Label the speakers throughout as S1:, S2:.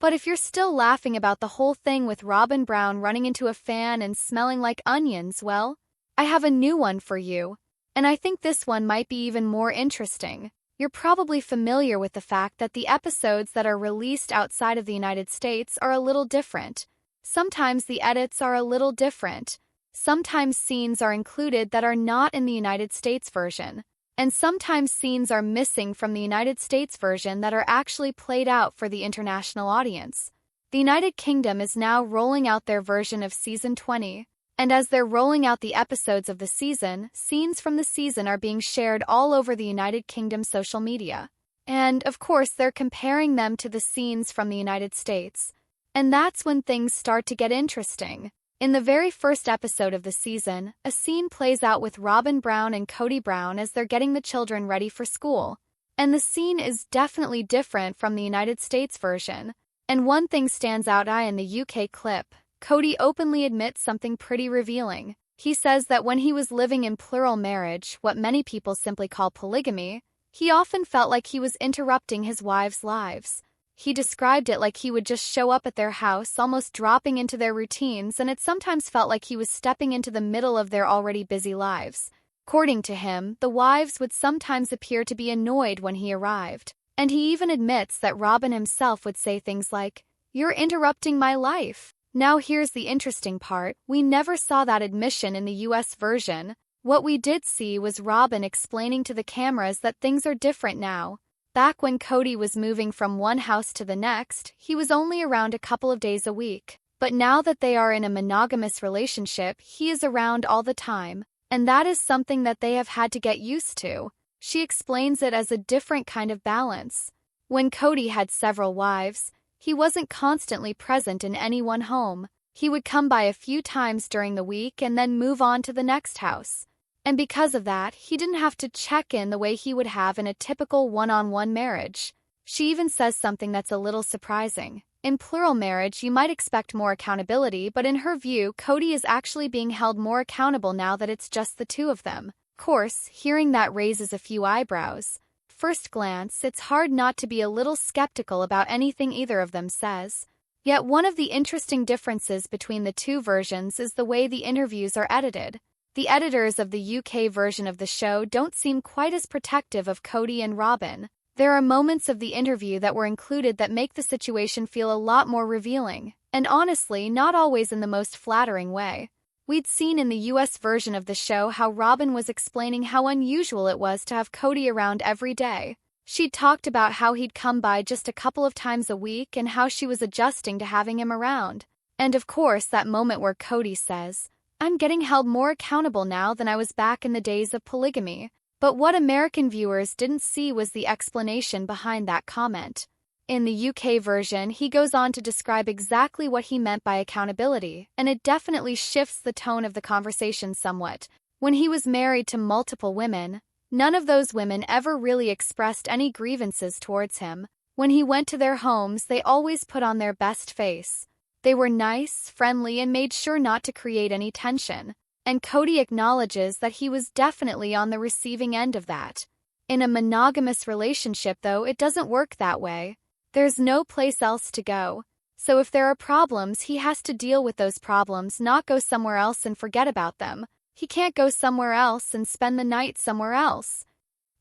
S1: But if you're still laughing about the whole thing with Robyn Brown running into a fan and smelling like onions, well, I have a new one for you. And I think this one might be even more interesting. You're probably familiar with the fact that the episodes that are released outside of the United States are a little different. Sometimes the edits are a little different. Sometimes scenes are included that are not in the United States version. And sometimes scenes are missing from the United States version that are actually played out for the international audience. The United Kingdom is now rolling out their version of Season 20. And as they're rolling out the episodes of the season, scenes from the season are being shared all over the United Kingdom social media. And, of course, they're comparing them to the scenes from the United States. And that's when things start to get interesting. In the very first episode of the season, a scene plays out with Robyn Brown and Kody Brown as they're getting the children ready for school. And the scene is definitely different from the United States version. And one thing stands out in the UK clip. Kody openly admits something pretty revealing. He says that when he was living in plural marriage, what many people simply call polygamy, he often felt like he was interrupting his wives' lives. He described it like he would just show up at their house, almost dropping into their routines, and it sometimes felt like he was stepping into the middle of their already busy lives. According to him, the wives would sometimes appear to be annoyed when he arrived. And he even admits that Robyn himself would say things like, "You're interrupting my life." Now here's the interesting part, we never saw that admission in the US version. What we did see was Robyn explaining to the cameras that things are different now. Back when Kody was moving from one house to the next, he was only around a couple of days a week. But now that they are in a monogamous relationship, he is around all the time. And that is something that they have had to get used to. She explains it as a different kind of balance. When Kody had several wives, he wasn't constantly present in any one home. He would come by a few times during the week and then move on to the next house. And because of that, he didn't have to check in the way he would have in a typical one-on-one marriage. She even says something that's a little surprising. In plural marriage, you might expect more accountability, but in her view, Kody is actually being held more accountable now that it's just the two of them. Of course, hearing that raises a few eyebrows. First glance, it's hard not to be a little skeptical about anything either of them says. Yet one of the interesting differences between the two versions is the way the interviews are edited. The editors of the UK version of the show don't seem quite as protective of Kody and Robyn. There are moments of the interview that were included that make the situation feel a lot more revealing, and honestly, not always in the most flattering way. We'd seen in the US version of the show how Robyn was explaining how unusual it was to have Kody around every day. She'd talked about how he'd come by just a couple of times a week and how she was adjusting to having him around. And of course, that moment where Kody says, "I'm getting held more accountable now than I was back in the days of polygamy." But what American viewers didn't see was the explanation behind that comment. In the UK version, he goes on to describe exactly what he meant by accountability, and it definitely shifts the tone of the conversation somewhat. When he was married to multiple women, none of those women ever really expressed any grievances towards him. When he went to their homes, they always put on their best face. They were nice, friendly, and made sure not to create any tension. And Kody acknowledges that he was definitely on the receiving end of that. In a monogamous relationship, though, it doesn't work that way. There's no place else to go. So if there are problems, he has to deal with those problems, not go somewhere else and forget about them. He can't go somewhere else and spend the night somewhere else.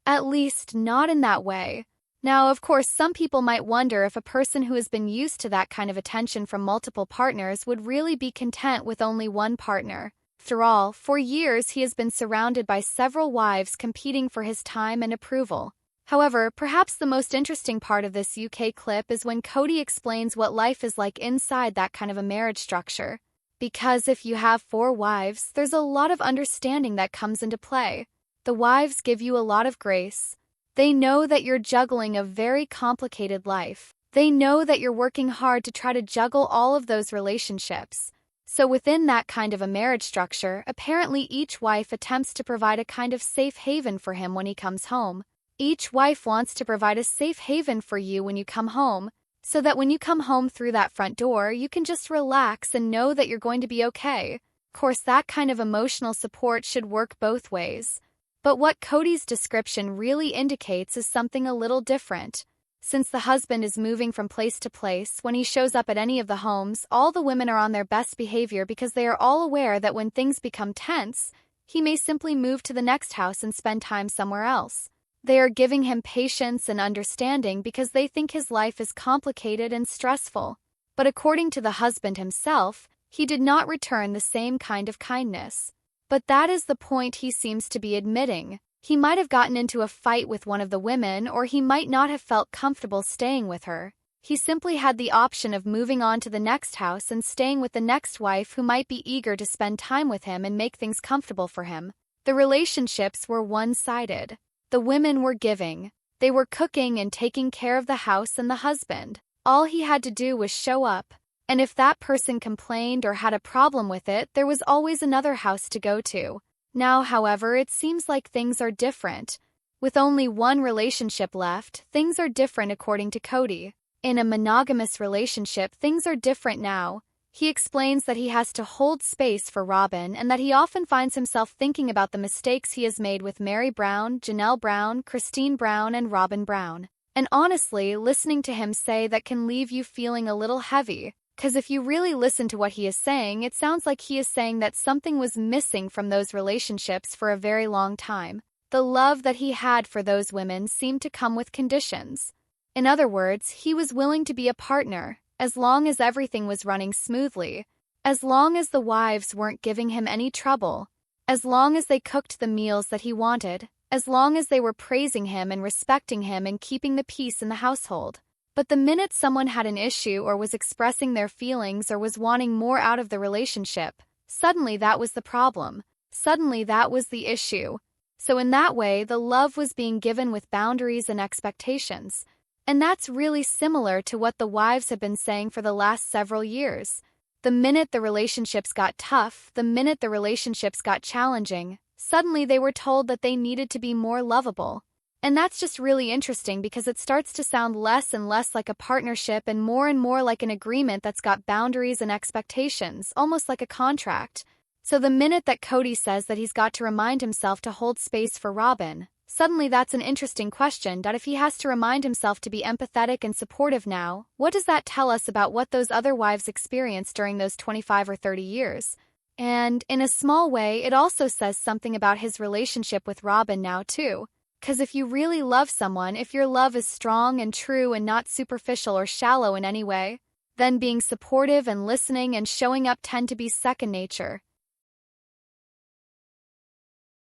S1: At least, not in that way. Now, of course, some people might wonder if a person who has been used to that kind of attention from multiple partners would really be content with only one partner. After all, for years he has been surrounded by several wives competing for his time and approval. However, perhaps the most interesting part of this UK clip is when Kody explains what life is like inside that kind of a marriage structure. Because if you have 4 wives, there's a lot of understanding that comes into play. The wives give you a lot of grace. They know that you're juggling a very complicated life. They know that you're working hard to try to juggle all of those relationships. So within that kind of a marriage structure, apparently each wife attempts to provide a kind of safe haven for him when he comes home. Each wife wants to provide a safe haven for you when you come home, so that when you come home through that front door, you can just relax and know that you're going to be okay. Of course, that kind of emotional support should work both ways. But what Kody's description really indicates is something a little different. Since the husband is moving from place to place, when he shows up at any of the homes, all the women are on their best behavior because they are all aware that when things become tense, he may simply move to the next house and spend time somewhere else. They are giving him patience and understanding because they think his life is complicated and stressful. But according to the husband himself, he did not return the same kind of kindness. But that is the point he seems to be admitting. He might have gotten into a fight with one of the women, or he might not have felt comfortable staying with her. He simply had the option of moving on to the next house and staying with the next wife who might be eager to spend time with him and make things comfortable for him. The relationships were one-sided. The women were giving. They were cooking and taking care of the house and the husband. All he had to do was show up. And if that person complained or had a problem with it, there was always another house to go to. Now, however, it seems like things are different. With only one relationship left, things are different according to Kody. In a monogamous relationship, things are different now. He explains that he has to hold space for Robyn and that he often finds himself thinking about the mistakes he has made with Meri Brown, Janelle Brown, Kody Brown, and Robyn Brown. And honestly, listening to him say that can leave you feeling a little heavy. Because if you really listen to what he is saying, it sounds like he is saying that something was missing from those relationships for a very long time. The love that he had for those women seemed to come with conditions. In other words, he was willing to be a partner, as long as everything was running smoothly, as long as the wives weren't giving him any trouble, as long as they cooked the meals that he wanted, as long as they were praising him and respecting him and keeping the peace in the household. But the minute someone had an issue or was expressing their feelings or was wanting more out of the relationship, suddenly that was the problem. Suddenly that was the issue. So in that way, the love was being given with boundaries and expectations. And that's really similar to what the wives have been saying for the last several years. The minute the relationships got tough, the minute the relationships got challenging, suddenly they were told that they needed to be more lovable. And that's just really interesting because it starts to sound less and less like a partnership and more like an agreement that's got boundaries and expectations, almost like a contract. So the minute that Kody says that he's got to remind himself to hold space for Robyn, suddenly that's an interesting question that if he has to remind himself to be empathetic and supportive now, what does that tell us about what those other wives experienced during those 25 or 30 years? And in a small way, it also says something about his relationship with Robyn now too. Because if you really love someone, if your love is strong and true and not superficial or shallow in any way, then being supportive and listening and showing up tend to be second nature.